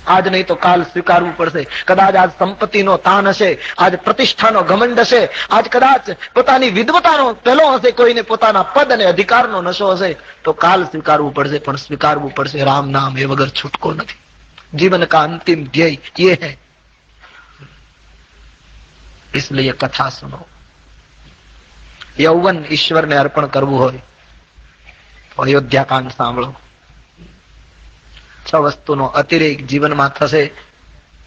આજ નહીં તો કાલ સ્વીકારવું પડશે. કદાચ આજ સંપત્તિનો તાન હશે, આજ પ્રતિષ્ઠાનો ઘમંડ હશે, આજ કદાચ પોતાની વિદ્વતાનો પેલો હશે, કોઈને પોતાના પદ અને અધિકારનો નશો હશે, તો કાલ સ્વીકારવું પડશે. પણ સ્વીકારવું પડશે રામ નામ, એ વગર છૂટકો નથી. जीवन का अंतिम ध्येय ये है. इसलिए कथा सुनो. यौवन ईश्वर ने अर्पण करવું હોય તો અયોધ્યા કાંડ સાંભળો. 6 વસ્તુનો અતિરેક જીવનમાં થશે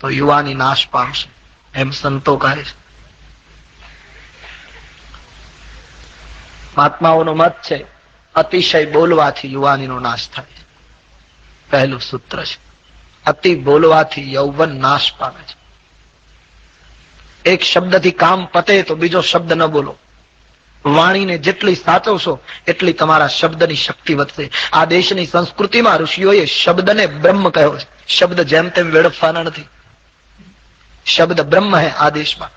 તો યુવાની નાશ પામશે, એમ સંતો કહે છે. મહાત્માઓનો મત છે અતિશય બોલવાથી યુવાનીનો નાશ થાય. પહેલું સૂત્ર છે, અતિ બોલવાથી યૌવન નાશ પામે છે. એક શબ્દથી કામ પતે તો બીજો શબ્દ ન બોલો. વાણીને જેટલી સાચવશો એટલી તમારા શબ્દની શક્તિ વધશે. આ દેશની સંસ્કૃતિમાં ઋષિઓએ શબ્દને બ્રહ્મ કહ્યો છે. શબ્દ જેમ તેમ વેડફવાના નથી. શબ્દ બ્રહ્મ હે આ દેશમાં.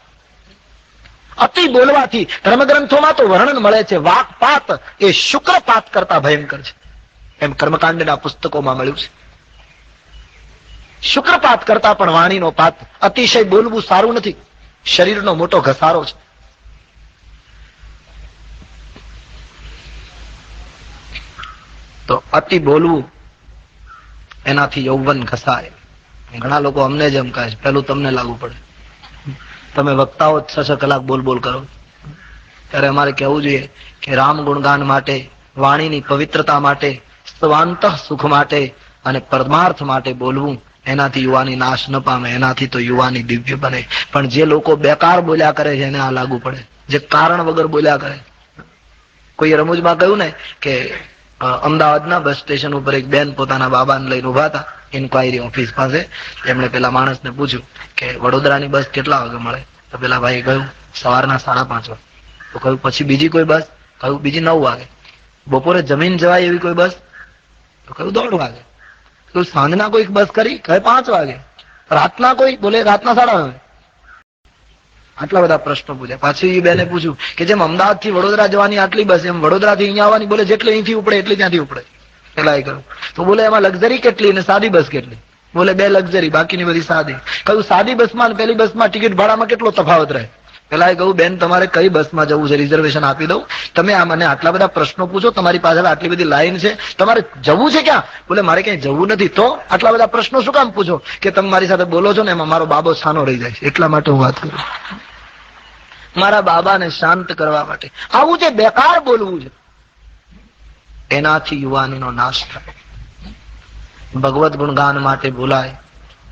અતિ બોલવાથી ધર્મગ્રંથોમાં તો વર્ણન મળે છે, વાકપાત એ શુક્રપાત કરતા ભયંકર છે, એમ કર્મકાંડના પુસ્તકોમાં મળ્યું છે. શુક્રપાત કરતા પણ વાણીનો પાત. અતિશય બોલવું સારું નથી, શરીરનો મોટો ઘસારો છે. તો અતિ બોલવું એનાથી યૌવન ઘસાય. ઘણા લોકો અમને જ એમ કહે છે, પેલું તમને લાગુ પડે, તમે વક્તાઓ 6 કલાક બોલ બોલ કરો. ત્યારે અમારે કહેવું જોઈએ કે રામ ગુણગાન માટે, વાણીની પવિત્રતા માટે, સ્વાંત સુખ માટે અને પરમાર્થ માટે બોલવું, એનાથી યુવાની નાશ ન પામે, એનાથી તો યુવાની દિવ્ય બને. પણ જે લોકો બેકાર બોલ્યા કરે છે એને આ લાગુ પડે, જે કારણ વગર બોલ્યા કરે. કોઈ રમૂજમાં કહ્યું ને કે અમદાવાદના બસ સ્ટેશન ઉપર એક બેન પોતાના બાબાને લઈને ઉભા હતા ઇન્ક્વાયરી ઓફિસ પાસે. એમણે પેલા માણસને પૂછ્યું કે વડોદરાની બસ કેટલા વાગે મળે? તો પેલા ભાઈ કહ્યું સવારના 5:30 વાગે. તો કહ્યું પછી બીજી કોઈ બસ? કહ્યું બીજી 9 વાગે. બપોરે જમીન જવાય એવી કોઈ બસ? તો કહ્યું 1:30 વાગે. તો સાંજના કોઈ બસ કરી? કહે 5 વાગે. રાતના કોઈ? બોલે રાતના 9:30. આટલા બધા પ્રશ્નો પૂછ્યા. પાછી એ બેને પૂછ્યું કે જેમ અમદાવાદ થી વડોદરા જવાની આટલી બસ, એમ વડોદરા થી અહીંયા આવવાની? બોલે જેટલી અહીંથી ઉપડે એટલી ત્યાંથી ઉપડે. પેલા એ કહ્યું તો બોલે એમાં લક્ઝરી કેટલી અને સાદી બસ કેટલી? બોલે 2 લક્ઝરી, બાકીની બધી સાદી. કહ્યું સાદી બસમાં પેલી બસમાં ટિકિટ ભાડામાં કેટલો તફાવત રહે? પેલા એ કહ્યું બેન તમારે કઈ બસમાં જવું છે રિઝર્વેશન આપી દઉં. તમે આ મને આટલા બધા પ્રશ્નો પૂછો, તમારી પાછળ આટલી બધી લાઈન છે, તમારે જવું છે ક્યાં? બોલે મારે ક્યાંય જવું નથી. તો આટલા બધા પ્રશ્નો શું કામ પૂછો? કે તમે મારી સાથે બોલો છો ને એમાં મારો બાબો છાનો રહી જાય છે, એટલા માટે હું વાત કરું, મારા બાબાને શાંત કરવા માટે. આવું જે બેકાર બોલવું છે એનાથી યુવાનીનો નાશ થાય. ભગવત ગુણગાન માટે બોલાય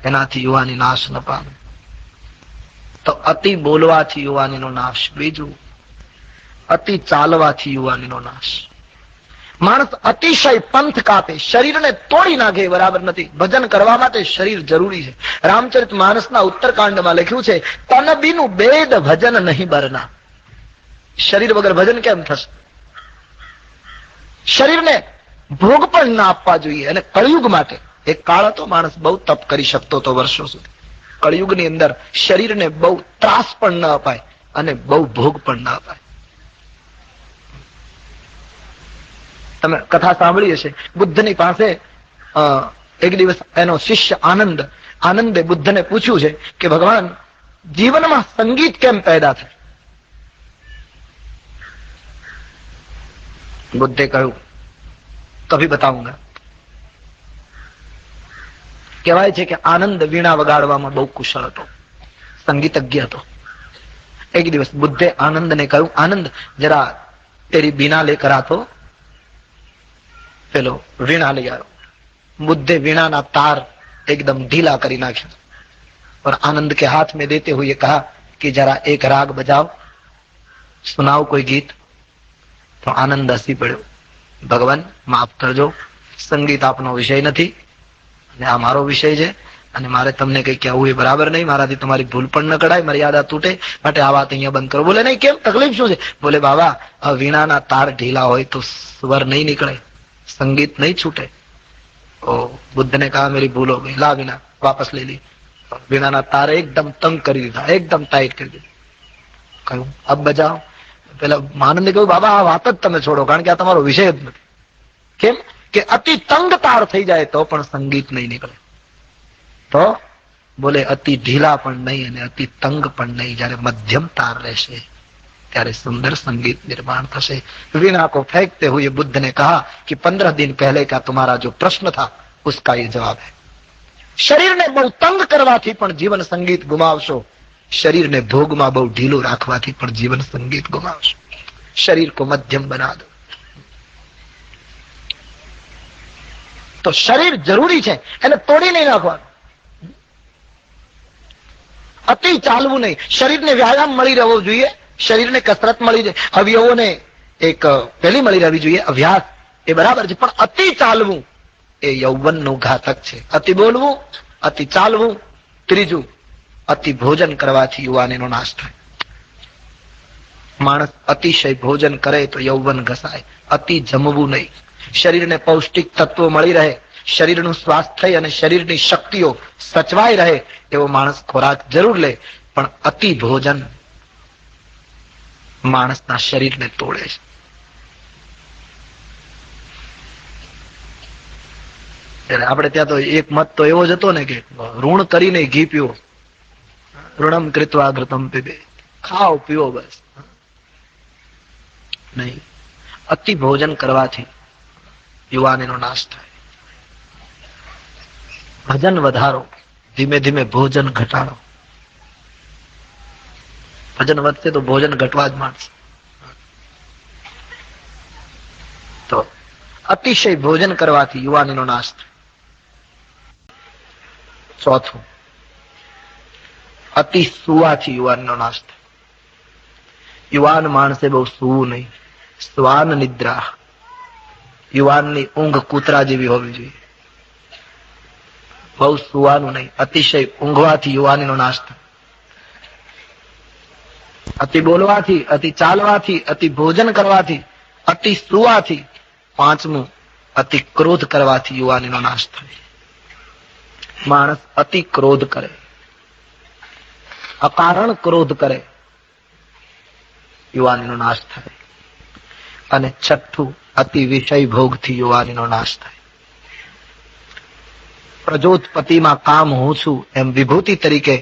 એનાથી યુવાની નાશ ન પામે. તો અતિ બોલવાથી યુવાનીનો નાશ. બીજું, અતિ ચાલવાથી યુવાનીનો નાશ. માણસ અતિશય પંથ કાપે, શરીરને તોડી નાખે બરાબર નથી. ભજન કરવા માટે શરીર જરૂરી છે. રામચરિત માનસના ઉત્તરકાંડમાં લખ્યું છે તન બીનું બેદ ભજન નહીં બરના. શરીર વગર ભજન કેમ થશે? શરીરને ભોગ પણ ના આપવા જોઈએ. અને કળિયુગ માટે એક કાળ હતો માણસ બહુ તપ કરી શકતો હતો વર્ષો સુધી. કળિયુગની અંદર શરીરને બહુ ત્રાસ પણ ન અપાય અને બહુ ભોગ પણ ના અપાય. તમે કથા સાંભળી હશે, બુદ્ધની પાસે એક દિવસ એનો શિષ્ય આનંદે બુદ્ધને પૂછ્યું છે કે ભગવાન જીવનમાં સંગીત કેમ પેદા થાય? બુદ્ધે કહ્યું કભી બતાઉંગા. કહેવાય છે કે આનંદ વીણા વગાડવામાં બહુ કુશળ હતો, સંગીતજ્ઞ હતો. એક દિવસ બુદ્ધે આનંદને કહ્યું આનંદ જરા તેરી બીના લેકર આ તો. પેલો વીણા લઈ આવ્યો. बुद्धे वीणा ना तार एकदम ढीला करी नाख्या और आनंद के हाथ में देते हुए कहा कि जरा एक राग बजाओ, सुनाओ कोई गीत. तो आनंद हसी पड़ो. भगवान माफ करजो, संगीत आपनो विषय नहीं ने आ मारो विषय है અને મારે તમને કઈ કહેવું એ બરાબર નહીં, મારાથી તમારી ભૂલ પણ ન કરાય, મર્યાદા તૂટે, માટે આ વાત અહીંયા બંધ કરો. બોલે નહીં કેમ, તકલીફ શું છે? બોલે બાબા વીણાના તાર ઢીલા હોય તો સ્વર નહીં નીકળે, संगीत नहीं छूटे. ओ बुद्ध ने कहा मेरी भूल हो गई, ला वीणा वापस ले ली. वीणा ना तार एकदम तंग कर दीधा, एकदम टाइट कर दीधा. कहूं अब बजाओ. પેલા આનંદે કહ્યું બાબા આ વાત જ તમે છોડો, કારણ કે આ તમારો વિષય જ નથી. કેમ કે અતિ તંગ તાર થઈ જાય તો પણ સંગીત નહીં નીકળે. તો બોલે અતિ ઢીલા પણ નહીં અને અતિ તંગ પણ નહીં. જયારે મધ્યમ તાર રહેશે ત્યારે सुंदर संगीत निर्माण થશે. वीणा को फेंकते हुए बुद्ध ने कहा कि 15 दिन पहले का तुम्हारा जो प्रश्न था उसका ये जवाब है. શરીરને બહુ તંગ કરવાથી પણ જીવન સંગીત ગુમાવશો, શરીરને ભોગમાં બહુ ઢીલું રાખવાથી પણ જીવન સંગીત ગુમાવશો. શરીર को मध्यम बना दो. તો શરીર જરૂરી છે, એને તોડી નહીં નાખવાનું. અતિ ચાલવું નહીં. શરીરને વ્યાયામ મળી રહેવો જોઈએ, શરીરને કસરત મળી જાય, અવયવોને એક પેલી મળી રહેવી જોઈએ, અભ્યાસ, એ બરાબર છે. પણ અતિ ચાલવું એ યૌવનનું ઘાતક છે. અતિ બોલવું, અતિ ચાલવું. ત્રીજું, અતિ ભોજન કરવાથી યુવાનીનો નાશ થાય. માણસ અતિશય ભોજન કરે તો યૌવન ઘસાય. અતિ જમવું નહીં. શરીરને પૌષ્ટિક તત્વો મળી રહે, શરીરનું સ્વાસ્થ્ય અને શરીરની શક્તિઓ સચવાઈ રહે એવો માણસ ખોરાક જરૂર લે, પણ અતિ ભોજન માણસના શરીરને તોડે છે. આપણે ત્યાં તો એક મત તો એવો જ હતો ને કે ઋણ કરીને ઘી પીવો, ઋણમ કૃત્વા ઘૃતમ પીબે, ખાઓ પીવો બસ. નહીં, અતિ ભોજન કરવાથી યુવાનીનો નાશ થાય. ભજન વધારો, ધીમે ધીમે ભોજન ઘટાડો. ભજન વધશે તો ભોજન ઘટવા જ માંડશે. તો અતિશય ભોજન કરવાથી યુવાનીનો નાશ થાય. ચોથું, અતિ સુવાથી યુવાનનો નાશ થાય. યુવાન માણસે બહુ સુવું નહીં. શ્વાન નિદ્રા. યુવાનની ઊંઘ કૂતરા જેવી હોવી જોઈએ. બહુ સુવાનું નહીં. અતિશય ઊંઘવાથી યુવાનીનો નાશ થાય. અતિ બોલવાથી, અતિ ચાલવાથી, અતિ ભોજન કરવાથી, અતિ સુવાથી. પાંચમું, અતિ ક્રોધ કરવાથી યુવાનીનો નાશ થાય. માણસ અતિ ક્રોધ કરે, અકારણ ક્રોધ કરે, યુવાનીનો નાશ થાય. અને છઠ્ઠું, અતિ વિષય ભોગથી યુવાનીનો નાશ થાય. પ્રજોત્પત્તિમાં કામ હું છું એમ વિભૂતિ તરીકે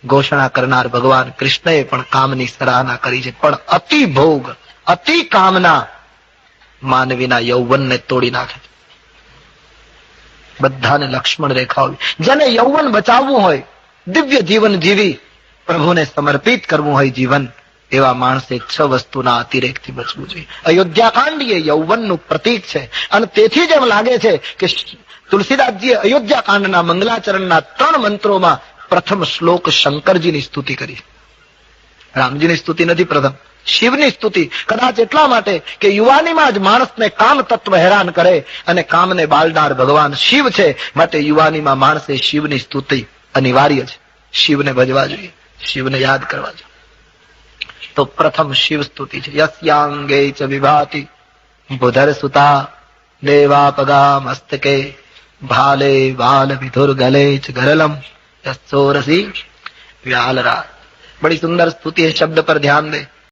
ઘોષણા કરનાર ભગવાન કૃષ્ણએ પણ કામની સરાહના કરી છે. પણ અતિ ભોગ, અતિ કામના માનવીના યૌવનને તોડી નાખે છે. બધાને લક્ષ્મણ રેખા હોય. જેને યૌવન બચાવવું હોય, દિવ્ય જીવન જીવી પ્રભુને સમર્પિત કરવું હોય જીવન, એવા માણસે 6 વસ્તુના અતિરેકથી બચવું જોઈએ. અયોધ્યાકાંડ એ યૌવનનું પ્રતીક છે. અને તેથી જ એમ લાગે છે કે તુલસીદાસજીએ અયોધ્યાકાંડના મંગલાચરણના 3 મંત્રોમાં પ્રથમ શ્લોક શંકરજીની સ્તુતિ કરી. રામજીની સ્તુતિ નથી પ્રથમ, શિવની સ્તુતિ. કદાચ એટલા માટે કે યુવાનીમાં જ માણસને કામ તત્વ હેરાન કરે અને કામને બાળનાર ભગવાન શિવ છે. માટે યુવાનીમાં માણસે શિવની સ્તુતિ અનિવાર્ય છે. શિવને ભજવા જોઈએ, શિવને યાદ કરવા જોઈએ. તો પ્રથમ શિવ સ્તુતિ છે. યસ્યાંગે ચ વિભાતિ બુધર સુતા દેવાપગા મસ્તકે ભાલે વાલ વિધુર ગલે ચ ગરલમ યસોરસી વ્યાલરા. बड़ी सुंदर स्तुति है. शब्द पर ध्यान दे.